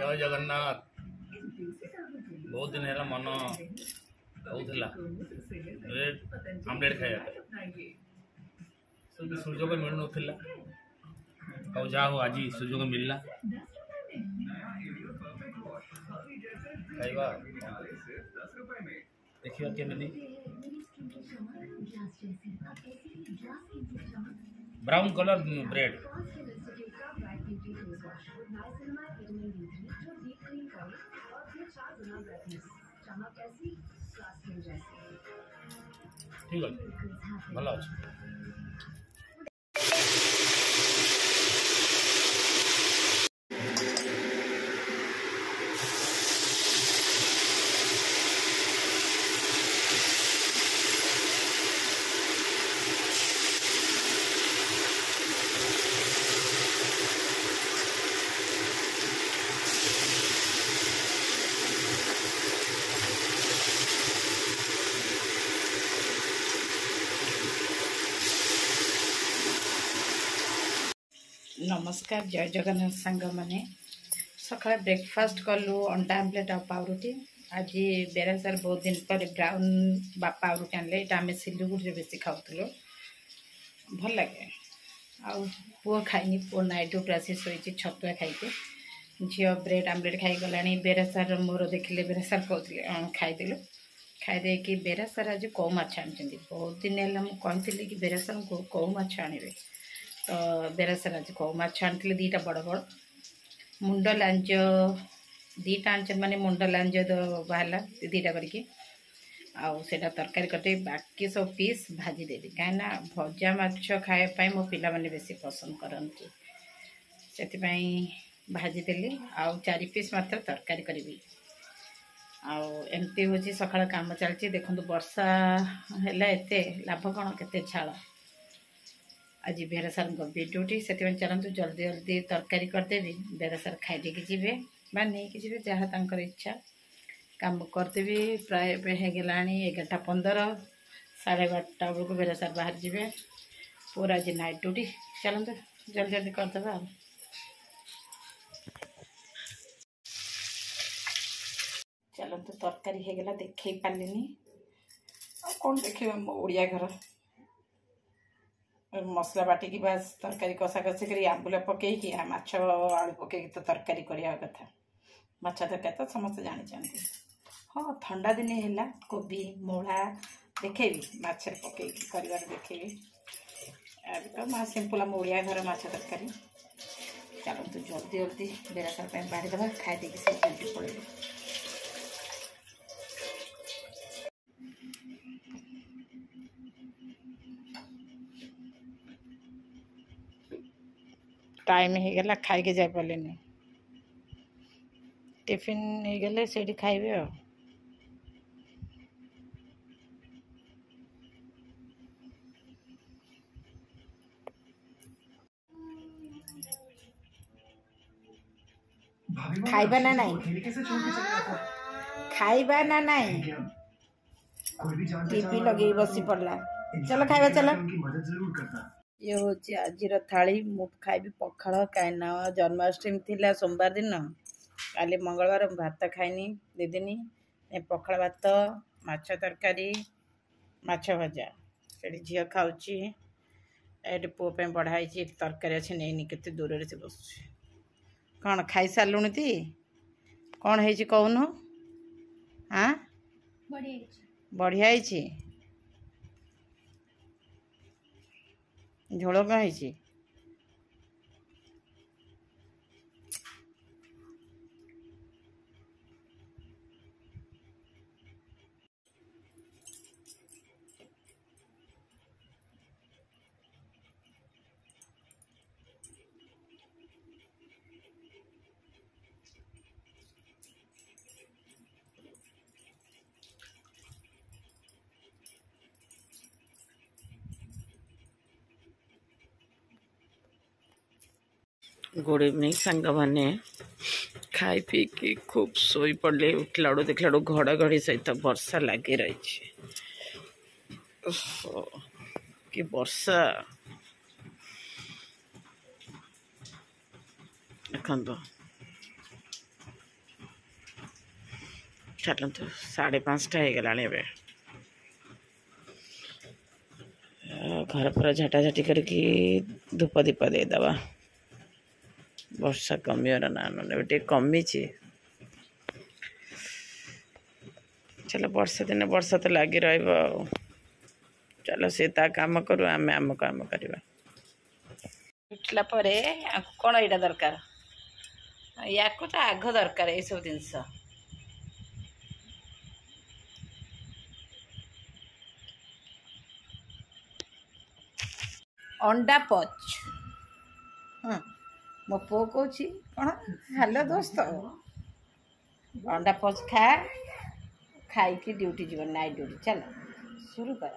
जय जगन्नाथ। बहुत दिन है मन होता ब्रेड आमलेट खाया सुजोग मिल ना जा हो आज सुजोग मिलला खाइबा देखिए केमी ब्राउन कलर ब्रेड ठीक है भल अच्छे नमस्कार जय जगन्नाथ सांग मैंने सका ब्रेकफास्ट कलु अंडा आमलेट और पाउरुटी आज बेरासार बहुत दिन पर ब्राउन पाउरुटी आनले ये आम सिलीगुड़ी बेसी खाऊल भल लगे पुओ खाइनी पुओ नाइट ड्यूटी आसी शोची छतुआ खाई झी ब्रेड आमलेट खाई गला बेरासार मोर देखिले बेरासार कहते खाईदेलु खाईदे कि बेरासार आज कौ माछ आनी बहुत दिन है मुझे कि बेरासार को कौ माछ आणवे तो बेरासार आज कौ माछ आनी दीटा बड़ बड़ मुंड लांज दीटा आन माने मुंड लांज बाहर दीटा करके आउटा तरकारी कटे बाकी सब पीस भाजी देवी कहीं भजा माछ खायापी मो पिला माने बेसी पसंद करती से भाजी देली आउ 4 पीस मात्र तरकारी करी आमती हूँ सका कम चलती देखो वर्षा है एते लाभ कौन के झाड़ आज बेरासार भी ड्यूटी से चलतु जल्दी जल्दी तरकारी करदेवी बेरासार खाई जी बा नहीं जी जहाँ तक इच्छा काम करदेवी प्राय होगा 11:15 11:30 बेलू बेरासार बाहर जी पूरा आज नाइट ड्यूटी चलते जल्दी जल्दी करदे चलतु तरकारी होगा देखे पारे कौन देखे मो ओडिया घर मसला बाटिकी बास तरकारी कषा कषि कर आंबुल पकईकि माछ आलू पकईकि तो तरकारी करिया कथा माछ तरकारी तो समस्त जानी हाँ ठंडा दिन है कोबी मूला देखेबी माछ पकईकि कर देखेबी तो माँ सिंपल आम ओडिया घर माछ तरकारी चलतु जल्दी जल्दी बेरासार बाढ़ी देवा खाई देकी से जल्दी पड़े टाइम हो गला खाई के जाई पारे टिफिन हो गले से खाइबे खाइबा ना नहीं खाइबा ना नहीं टीवी लगे बसी पड़ला चलो खाइबा चलो ये हूँ आज थाली मुझे खाइबी पखाड़ कहीं जन्माष्टमी थी सोमवार दिन काली मंगलवार भात खाइनी दीदिनी पखाड़ भात माछ तरकारी माछ भजा से झील खाऊँगी ये पुओं बढ़ाई तरकारी अच्छे नहीं केते दूर से बस कौन खाई सारूँ ती कौन है कहून हाँ बढ़िया झोल क्या है गुड इवनिंग सांग मैंने खाई पी कि खूब शोई पड़े उठला देखला घड़घड़ी सहित वर्षा लगी रही कि वर्षा देखो चलतु 5:30 हो गला घर पूरा झाटाझाटी करके धूप दीप देदबा वर्षा कमिवर ना टे कमी चलो वर्षा दिन वर्षा तो लगी रहा चलो सी काम करू आम आम काम करवा उठला कौन यहाँ दरकार या तो आग दरकार ये सब जिनस अंडा पच मो पु कौन हेलो दोस्त अंडा पच खा खाई ड्यूटी जीवन नाइट ड्यूटी चलो शुरू कर